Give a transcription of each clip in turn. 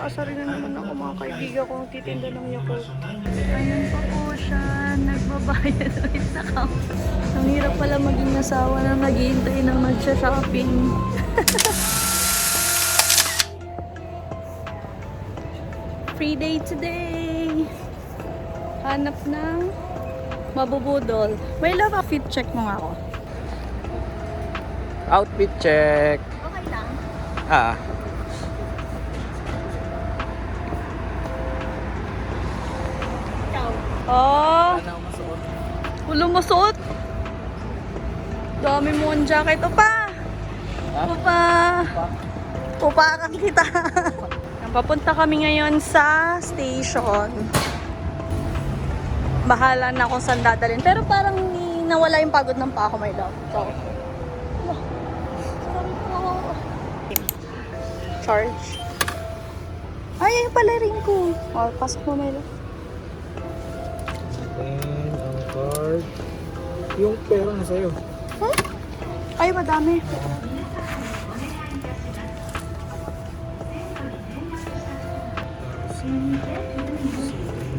Asari na naman ako mga kaibigan ko nagtitinda ng Yakult. Ayun pa po siya, nagbabayad. Wait na ka. Ang hirap pala maging asawa na naghihintay ng nagsha-shopping. Free day today! Hanap ng mabubudol. May love, fit check mo nga ako. Outfit check. Okay lang. Ah. Oh! Ano masuot? Ulo mo suot? Dami mo ang jacket. Opa! Ha? Opa! Upakan kita. Papunta kami ngayon sa station. Bahala na kung saan dadalhin. Pero parang nawala yung pagod ng paa ko, my love. So, sorry po. Charge. Ay, ayun pala rin ko. Oh, pasok mo, my love. Then, ang card. Yung pera na sa'yo. Hmm? Ay, madami.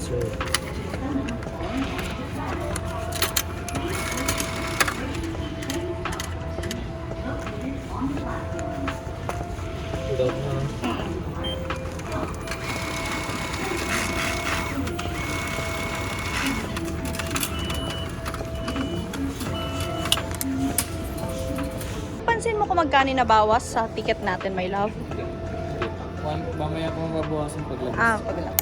So, without na. Pansin mo kung magkano na bawas sa ticket natin, my love? Mamaya ko mababawasan paglabas. Ah, pagla.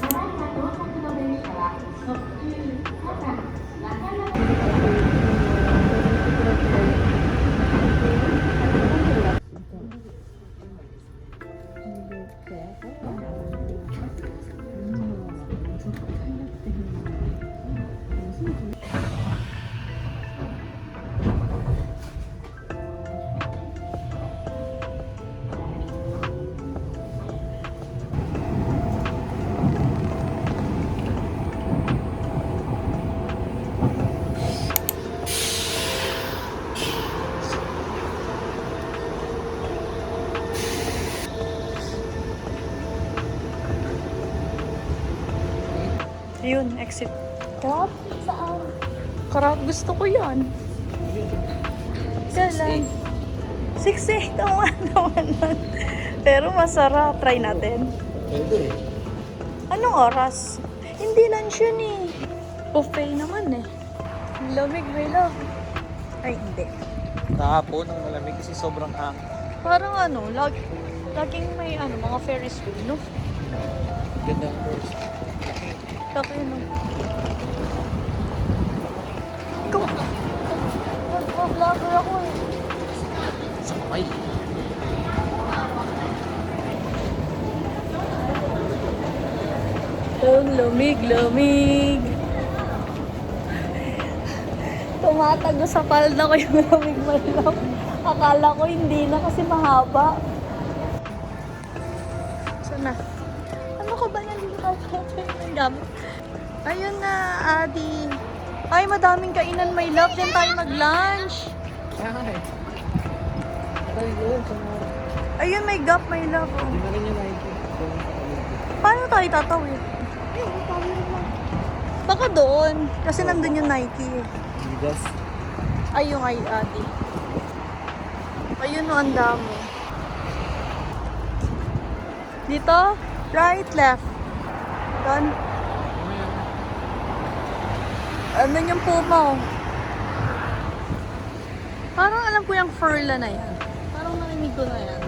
Yun, exit. Crab? Saan? Crab, gusto ko yan. Kailan? 6'8" naman naman. Pero masarap. Try natin. Pwede eh. Anong oras? Hindi lunch yun eh. Buffet naman eh. Lamig, may love. Ay, hindi. Kahapon ang malamig kasi sobrang hangin. Parang ano, laging may ano, mga Ferris wheel, no? Ganda ang first. Laki, no? Ikaw! Nag-vlogger ako eh. Sakay. Ang lamig. Tumatago sa palda ko yung lamig, my love. Akala ko hindi na kasi mahaba. Sana. Ano ko ba nandito yung gamit? Ayun na, Adi. Ay, madaming kainan, my love. Diyan tayo mag-lunch. Ay. Ay, yun. Ayun, may gap, my love. Oh. Hindi na rin yung Nike. Paano tayo tatawid? Baka doon. Kasi nandun yung Nike. Adidas. Ay, yung ay, Adi. Ayun, no, ang dami. Dito, right, left. Doon. Ano yung Puma, oh. Parang alam ko yung Furla na yan. Parang narinig ko na yan.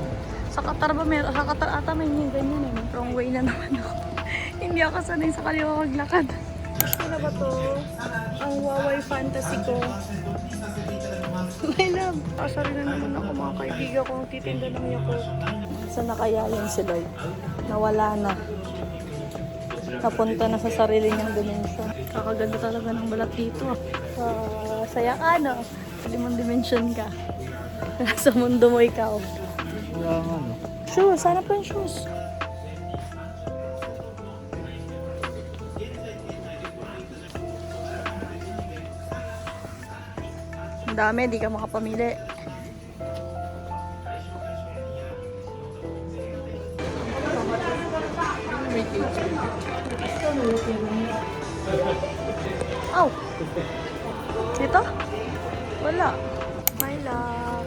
Sa Qatar ba meron? Sa Qatar ata may ganyan eh. May wrong way na naman ako. Hindi ako sanay sa kaliwa maglakad. Gusto na ba to? Ang Huawei Fantasy ko. My love. Asari na naman ako mga kaibigan ko nagtitinda ng Yakult. Saan na kaya yun si Lloyd? Nawala na. Napunta na sa sarili niyang dimensyon. Kakaganda talaga ng balat dito. Saya ka, no? Sa limang dimensyon ka. Sa mundo mo ikaw. Wala nga, no? Shoes, sana pa yung shoes. Ang dami, di ka makapamili. Oh! Dito? Wala. My love.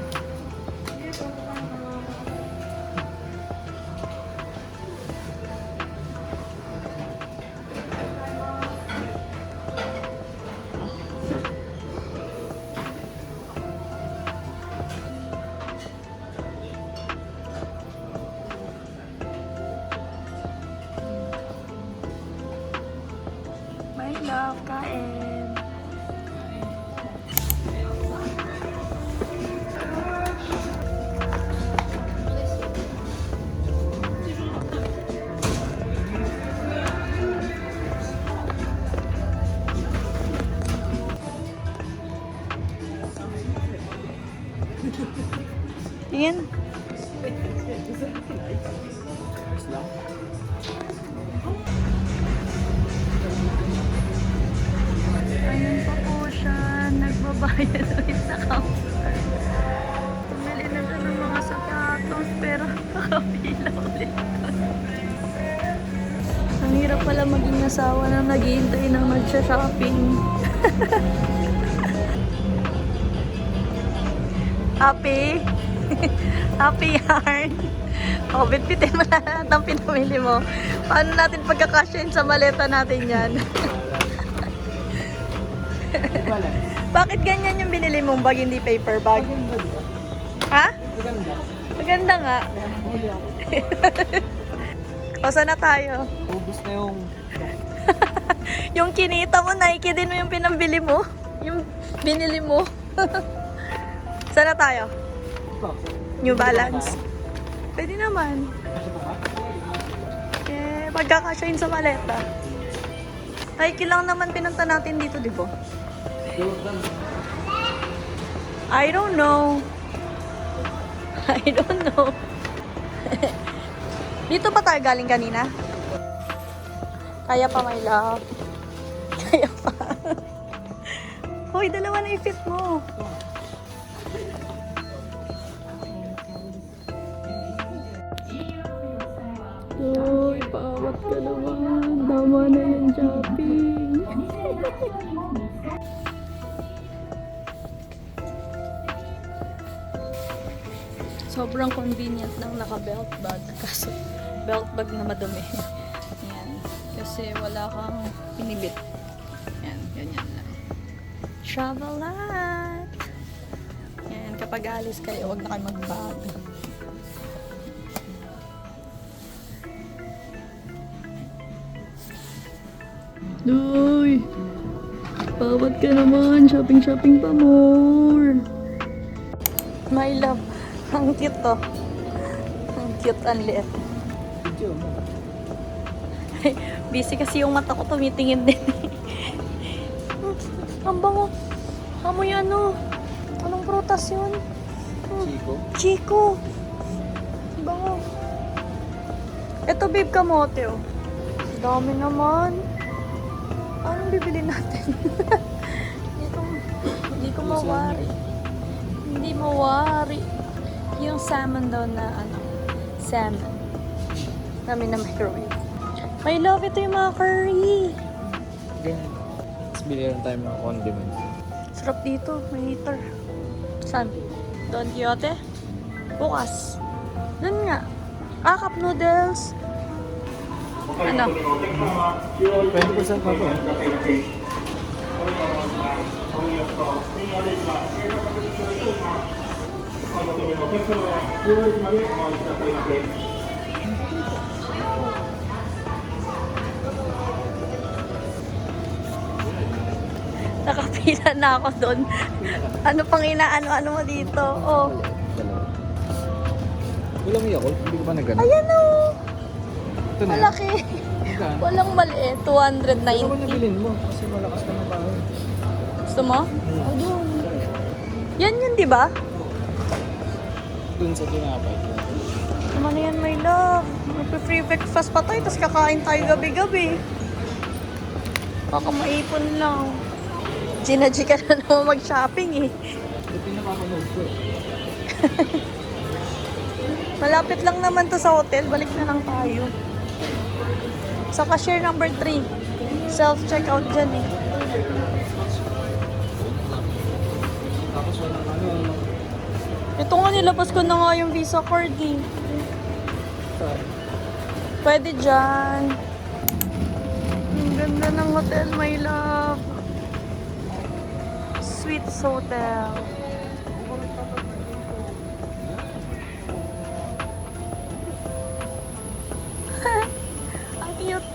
My love, kain. Tingin. Ayun pa po siya. Nagbabayad ulit sa counter. Tumili na siya ng mga sapatos pero nakapila ulit. Ang hirap pala maging asawa na naghihintay ng magsha-shopping. Happy? Happy yarn? O, bitbitin mo na lahat ng pinamili mo. Paano natin pagkakasyahin sa maleta natin yan? Bakit ganyan yung binili mong bag, hindi paper bag? Ha? Maganda. Maganda nga. O, saan na tayo? Ubus na yung... Yung kinita mo, Nike din mo yung pinambili mo? Yung binili mo? Saan na tayo? New Balance. Pwede naman. Eh, pagkakasyahin sa maleta. Nike lang naman pinunta natin dito, di ba? I don't know. I don't know. Dito pa tayo galing kanina? Kaya pa, my love. Kaya pa. Hoy, dalawa na i-fit mo. Uy, paawat ka naman. Tama na yung shopping. Sobrang convenient ng naka-belt bag. Kaso, belt bag na madumi. Yan. Kasi wala kang pinibit. Yan, ganyan lang. Travelat! Yan, kapag alis kayo, huwag na kayo mag-bag. Uy! Pawat ka naman. Shopping pa more. My love. Ang cute to. Ang cute, ang liit. Video mo. Busy kasi yung mata ko tumitingin din. Ang bango. Amoy ano? Anong prutas yun? Chico. Chico. Ang bango. Ito babe kamote oh. Dami naman. Anong bibili natin? Hindi ko mawari. Hindi mawari. Yung salmon daw na ano. Salmon. Namin na microwave. My love, ito yung mga curry. Ganyan. Tapos bilihan tayo mga condiments. Sarap dito. May heater. Saan? Don Quixote? Bukas. Doon nga. Cup noodles. Ano? 20% pa po. Nakapila na ako doon. Ano pang inaano-ano mo dito? Oh. Walang Yakult? Hindi ko pa nagano. Ayan o. Ito na. Malaki. Magkano? Walang maliit. Ano ba 290. nabilin mo? Kasi malakas na ng bahay. Gusto mo? Ayun. Yan yun, di ba? Dun sa tinapay. Naman na yan, my love. Magpe-free breakfast pa tayo, tapos kakain tayo gabi-gabi. Baka maipon lang. Ginaji ka na naman mag-shopping eh. Ito yung napapanood ko eh. Malapit lang naman to sa hotel. Balik na lang tayo. Sa cashier number 3. Self-checkout dyan eh. Tapos walang ano. Ito nga nilabas ko na nga yung Visa card eh. Saan? Pwede dyan. Ang ganda ng hotel, my love. Sweets Hotel. Ang cute. Ang cute.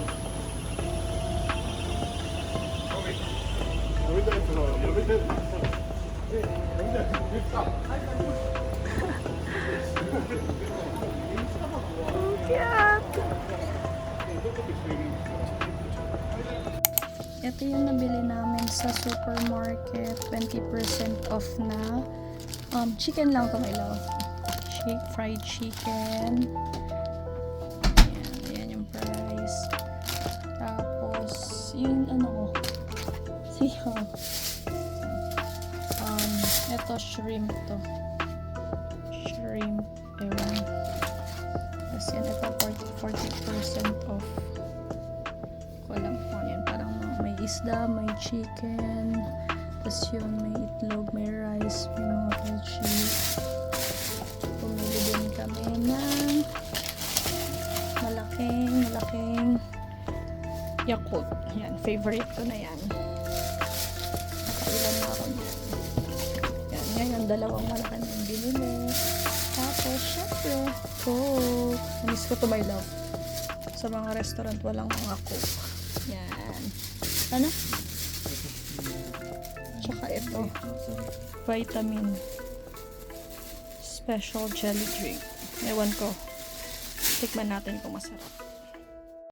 Ito yung nabili namin sa supermarket. 20% off na. Chicken lang to, my love. Fried chicken. Ayan yung price. Tapos, yung ano ko. Siya. Ito, shrimp to. Shrimp. Ewan. Tapos yan, ito 40% off. Walang po yan. Parang may isda, may chicken. Tapos yun, may itlog, may rice, may mga veggies. Pumili din kami ng malaking Yakult. Yan, favorite ko na yan. Nakailan na ako yan. Yan, ngayon, dalawang malaki na yung binili. Tapos, syempre, Coke. Miss ko to, my love. Sa mga restaurant, walang mga Coke. Yan. Ano? Tsaka ito. Vitamin. Special jelly drink. Ewan ko. Tikman natin kung masarap.